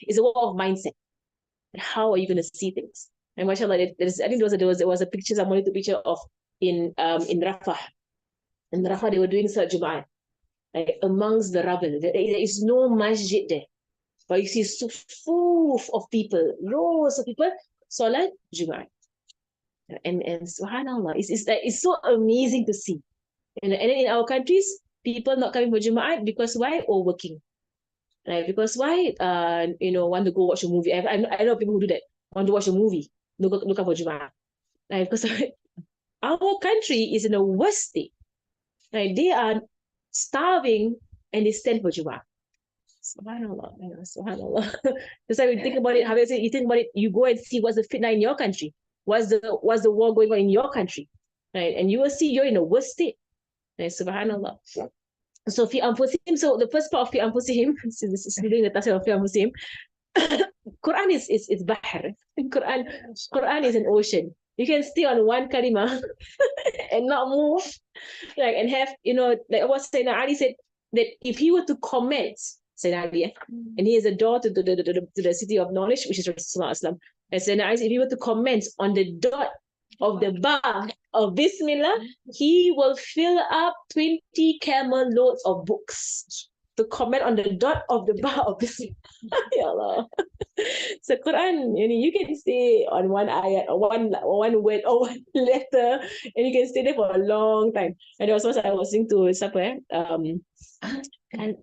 is a war of mindset. How are you going to see things? And mashallah, I think there was a picture, someone took a picture of in Rafah. In Rafah, they were doing Salat Jum'ah. Amongst the rubble. There is no masjid there. But you see so full of people, rows of people, Salat Jumat. And subhanallah, it's so amazing to see. And then in our countries, people not coming for Jumat because why? Or working. Right? Because why? Want to go watch a movie. I know people who do that. Want to watch a movie. Look come for Jumat. Right? Because our country is in a worst state. Right? They are starving and they stand for Jumat. Subhanallah, subhanallah. That's why we think about it. How you say you think about it, you go and see what's the fitna in your country, what's the war going on in your country, right? And you will see you're in a worse state. Right? Subhanallah. So fi anfusihim. So the first part of fi anfusihim, this is doing the tafsir of fi anfusihim. Quran is bahr. Quran is an ocean. You can stay on one kalima and not move, like and have like what Sayyidina Ali said that if he were to comment. Sayyidina Ali, and he is a door to the city of knowledge, which is Rasulullah. And Sayyidina Ali, if he were to comment on the dot of the bar of Bismillah, he will fill up 20 camel loads of books to comment on the dot of the bar of Bismillah. Ya Allah. So Quran, you can stay on one ayat or one word or one letter, and you can stay there for a long time. And there was once I was listening to somewhere, and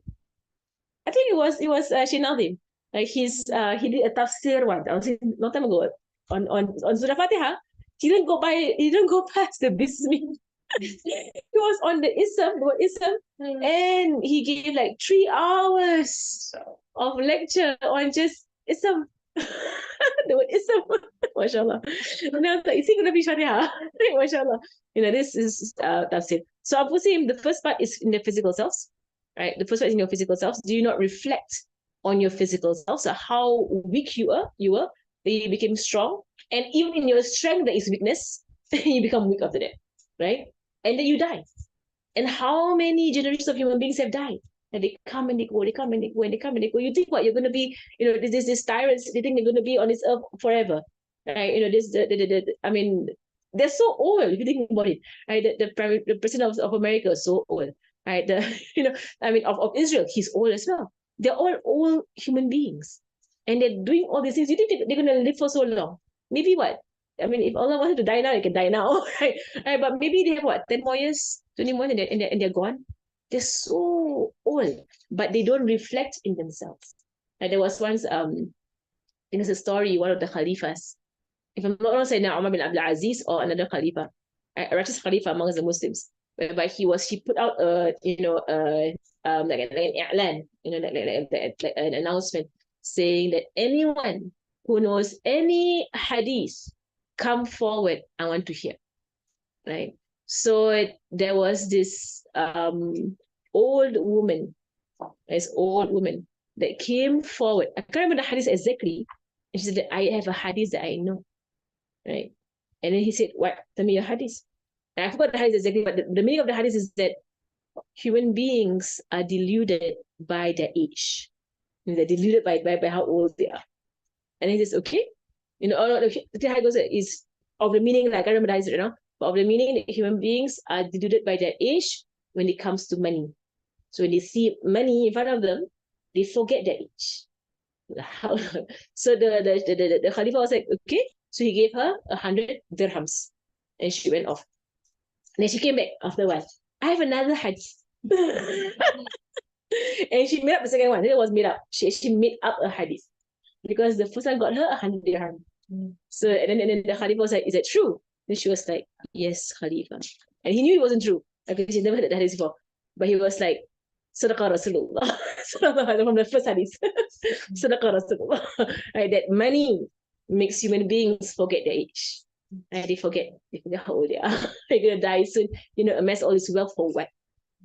I think it was Shinaldim. Like he did a tafsir one. I was long time ago on Surah Fatiha. He didn't go past the Bismillah. He was on the Ism, and he gave like 3 hours of lecture on just Ism. The word Ism. MashaAllah. And I was like, is he gonna be Sharia? MashaAllah. This is tafsir. So Abu the first part is in the physical selves. Right, the first part is in your physical selves. Do you not reflect on your physical self? So how weak you were, then you became strong, and even in your strength there is weakness. You become weak after that, right? And then you die. And how many generations of human beings have died? And they come and they go, they come and they go, and they come and they go. You think what? You're going to be, this tyrants. They think they're going to be on this earth forever, right? I mean, they're so old. If you think about it, right? The president of America is so old. Right, of Israel, he's old as well. They're all old human beings, and they're doing all these things. You think they're gonna live for so long? Maybe what? I mean, if Allah wanted to die now, they can die now, right? But maybe they have what, 10 more years, 20 more, and they're gone. They're so old, but they don't reflect in themselves. And there was once, there's a story, one of the Khalifas, if I'm not wrong, Sayyidina Umar bin Abdul Aziz or another Khalifa, a righteous Khalifa amongst the Muslims, whereby he put out like an i'lan, like an announcement saying that anyone who knows any hadith, come forward, I want to hear. Right? So there was this old woman that came forward. I can't remember the hadith exactly. And she said that I have a hadith that I know. Right? And then he said, what? Tell me your hadith. And I forgot the hadith exactly, but the meaning of the hadith is that human beings are deluded by their age. They're deluded by how old they are. And he says, okay. The hadith goes is of the meaning, like I remember the hadith right now, but of the meaning that human beings are deluded by their age when it comes to money. So when they see money in front of them, they forget their age. So the Khalifa was like, okay. So he gave her 100 dirhams. And she went off. And then she came back after a while. I have another hadith. And she made up the second one. It was made up. She made up a hadith. Because the first one got her 100 dirham. So and then the Khalifa was like, is that true? Then she was like, yes, Khalifa. And he knew it wasn't true. Because she never heard that hadith before. But he was like, Sadaqah Rasulullah. From the first hadith. Sadaqah Rasulullah. Right, that money makes human beings forget their age. And they forget how old they are. They're going to die soon. Amass all this wealth for what?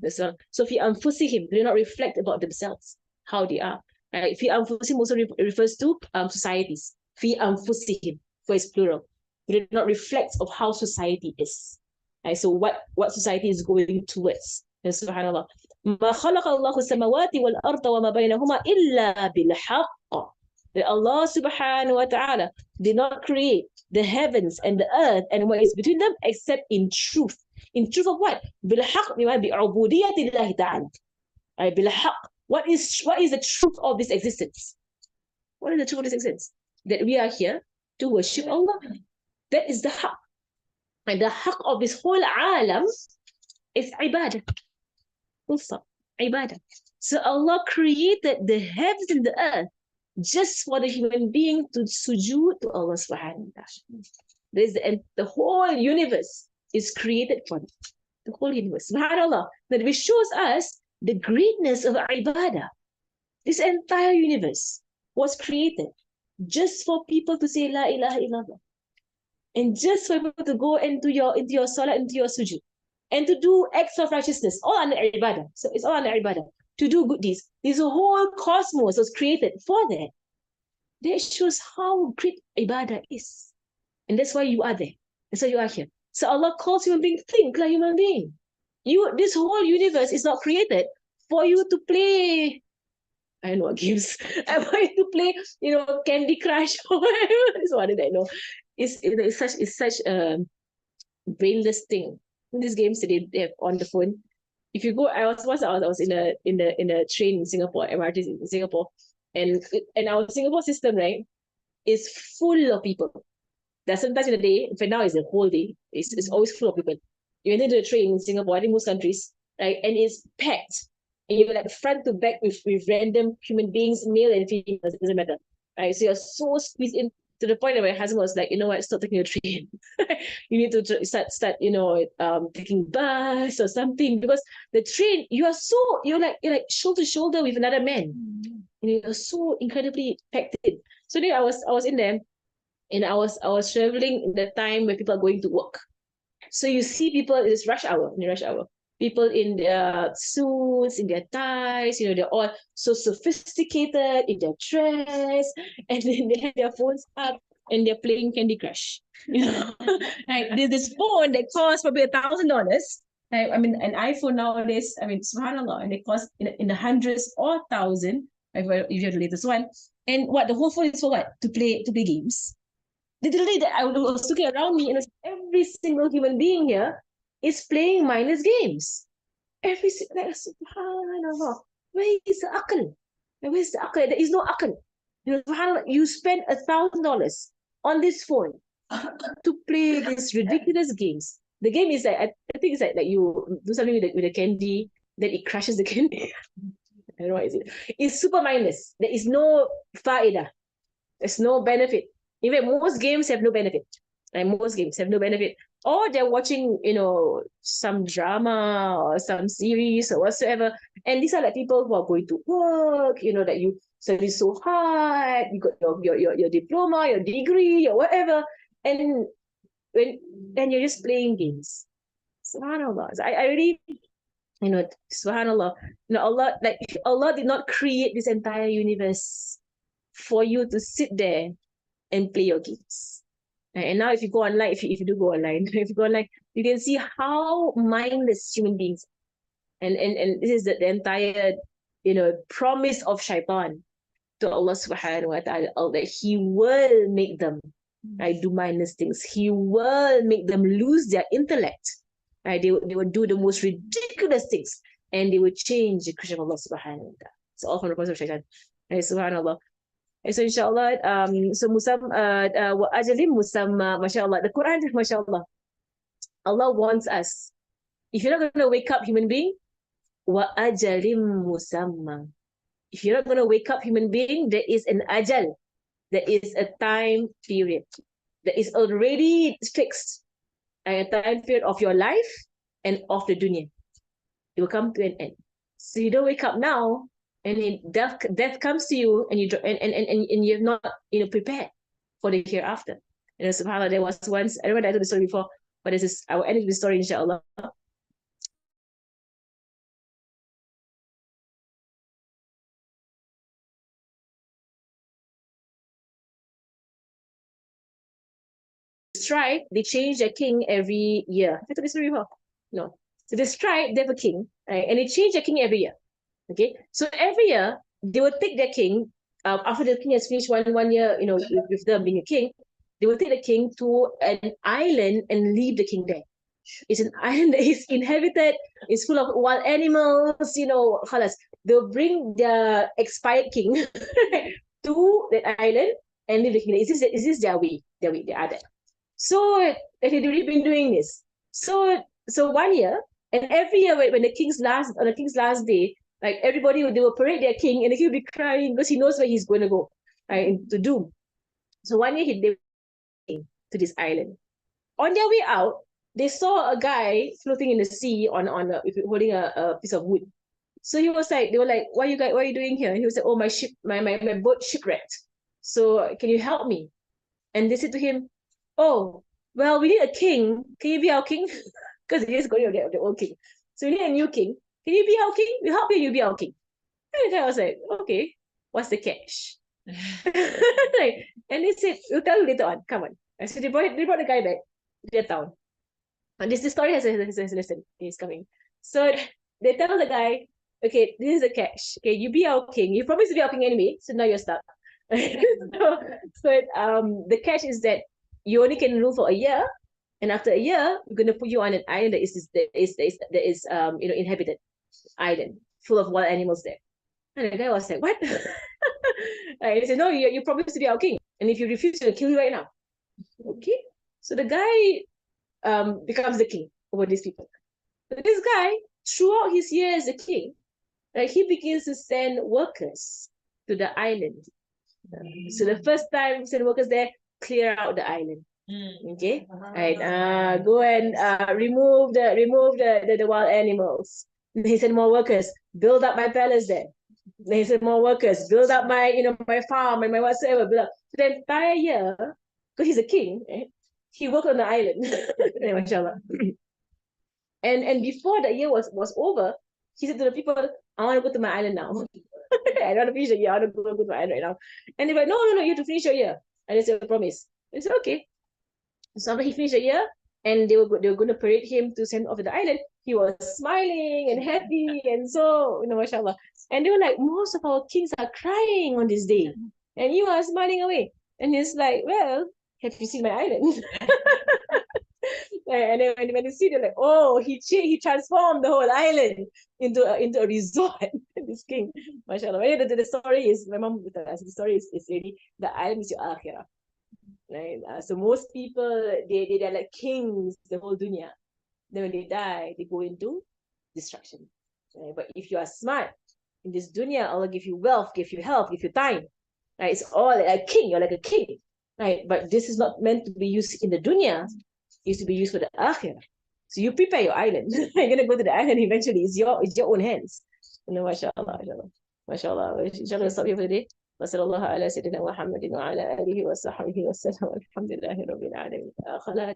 So fi anfusihim, they do not reflect about themselves, how they are. Right? Fi anfusihim also refers to societies. Fi anfusihim, for it's plural. They do not reflect of how society is. Right? So what society is going towards. And subhanallah. ما خلق الله السماوات والأرض وما بينهما إلا بالحق. That Allah subhanahu wa ta'ala did not create the heavens and the earth and what is between them except in truth. In truth of what? بالحق بعبودية الله تعالى. Bilhaq. What is the truth of this existence? What is the truth of this existence? That we are here to worship Allah. That is the haqq. And the haqq of this whole alam is ibadah. Also, ibadah. So Allah created the heavens and the earth just for the human being to sujood to Allah subhanahu wa ta'ala. And the whole universe is created for them. The whole universe. SubhanAllah. That which shows us the greatness of ibadah. This entire universe was created just for people to say La ilaha illallah. And just for people to go into your salah, into your sujood. And to do acts of righteousness, all under ibadah. So it's all under ibadah. To do good deeds. This whole cosmos was created for that. That shows how great ibadah is. And that's why you are there. That's why you are here. So Allah calls human being, think like human being. This whole universe is not created for you to play, I don't know what games, for you to play, Candy Crush or whatever. This one that I know. It's such a brainless thing. These games that they have on the phone. If you go, I was in a train in Singapore, MRT in Singapore, and our Singapore system, right, is full of people. There's sometimes in a day, for now it's a whole day, it's always full of people. You enter the train in Singapore, I think most countries, right, and it's packed. And you're like front to back with random human beings, male and female, it doesn't matter. Right? So you're so squeezed in to the point that my husband was like, you know what, stop taking a train. You need to start taking bus or something, because the train, you're like shoulder to shoulder with another man. And you're so incredibly packed in. So then I was in there, and I was traveling in the time when people are going to work. So you see people, it's rush hour. People in their suits, in their ties, they're all so sophisticated in their dress, and then they have their phones up and they're playing Candy Crush. Right? There's this phone that costs probably $1,000. Right? I mean, an iPhone nowadays, I mean, subhanAllah, and they cost in the hundreds or thousand, if you have the latest one. And the whole phone is for what? To play games. Literally, I was looking around me, and every single human being here is playing mindless games. Every single, subhanallah, where is the aql? Where's the aql? There is no aql. Subhanallah, you spend $1,000 on this phone to play these ridiculous games. The game is like, I think it's like you do something with the candy, then it crushes the candy. I don't know what is it. It's super mindless. There is no fa'idah. There's no benefit. Even most games have no benefit. Like most games have no benefit. Or they're watching, some drama or some series or whatsoever. And these are like people who are going to work, that you study so hard, you got your diploma, your degree, or whatever. And then you're just playing games. SubhanAllah. So I really, SubhanAllah. Allah did not create this entire universe for you to sit there and play your games. And now if you go online, if you do go online, if you go online, you can see how mindless human beings are. And this is the entire, promise of shaitan to Allah subhanahu wa ta'ala, that he will make them do mindless things. He will make them lose their intellect. They will do the most ridiculous things, and they will change the creation of Allah subhanahu wa ta'ala. It's all from the promise of shaitan. Subhanallah. So inshallah, wa ajalim musamma, mashallah. The Quran, mashallah. Allah wants us. If you're not going to wake up, human being, wa ajalim musamma. If you're not going to wake up, human being, there is an ajal. There is a time period that is already fixed. A time period of your life and of the dunya. It will come to an end. So you don't wake up now, and death comes to you, and you're not prepared for the hereafter. SubhanAllah, there was once, I remember I told the story before, but I will end with the story, inshallah. Tribe, they change their king every year. I told this story before. No. So this tribe, they have a king, right? And they change their king every year. Okay, so every year they will take their king. After the king has finished one year, with them being a king, they will take the king to an island and leave the king there. It's an island that is inhabited. It's full of wild animals. They'll bring their expired king to that island and live the kingdom. Is this their way? Their way, they are there. So they've already been doing this. So 1 year, and every year when the king's last day, like everybody they will parade their king, and the king will be crying because he knows where he's going to go, right, to do. So 1 year they went to this island. On their way out, they saw a guy floating in the sea holding a piece of wood. So they were like, what are you doing here? And he was like, oh, my boat shipwrecked. So can you help me? And they said to him, oh, well, we need a king. Can you be our king? Because he is going to get the old king. So we need a new king. Can you be our king? We'll help you be our king. And the guy was like, okay, what's the catch? Like, and they said, we'll tell you later on. Come on. And so they brought the guy back to their town. And this story has a lesson. He's coming. So they tell the guy, okay, this is the catch. Okay, you be our king. You promised to be our king anyway, so now you're stuck. The catch is that you only can rule for a year, and after a year, we're gonna put you on an island that is inhabited island full of wild animals there. And the guy was like, what? And he said, no, you promised to be our king, and if you refuse, we'll kill you right now. Okay, so the guy becomes the king over these people. But this guy, throughout his year as a king, like he begins to send workers to the island. So the first time send workers there, clear out the island. Okay, right. Go and remove the wild animals. And he said more workers, build up my palace there. And he said more workers, build up my my farm and my whatsoever. Build up. So the entire year, because he's a king, right? He worked on the island. Mashallah. And before the year was over, he said to the people, I want to go to my island now. I don't want to finish the year. I want to go to my island right now. And they were like, no, you have to finish your year. And they said, promise. They said, okay. So after he finished the year, and they were going to parade him to send off to the island, he was smiling and happy, and so, mashallah. And they were like, most of our kings are crying on this day, and you are smiling away. And he's like, well, have you seen my island? And then when you see, they're like, oh, he transformed the whole island into a resort. This king, mashallah. The story is, my mom would tell us, the story is really, the island is your akhirah. Right? So most people, they're like kings, the whole dunya. Then when they die, they go into destruction. Right? But if you are smart, in this dunya, Allah give you wealth, give you health, give you time. Right? It's all like a king, you're like a king. Right? But this is not meant to be used in the dunya. It's to be used for the akhirah. So you prepare your island. You're going to go to the island eventually. It's your own hands. MashaAllah. MashaAllah. Inshallah, we'll stop here for the day. وصلى الله على سيدنا محمد وعلى آله وصحبه وسلم والحمد لله رب العالمين. خلاص.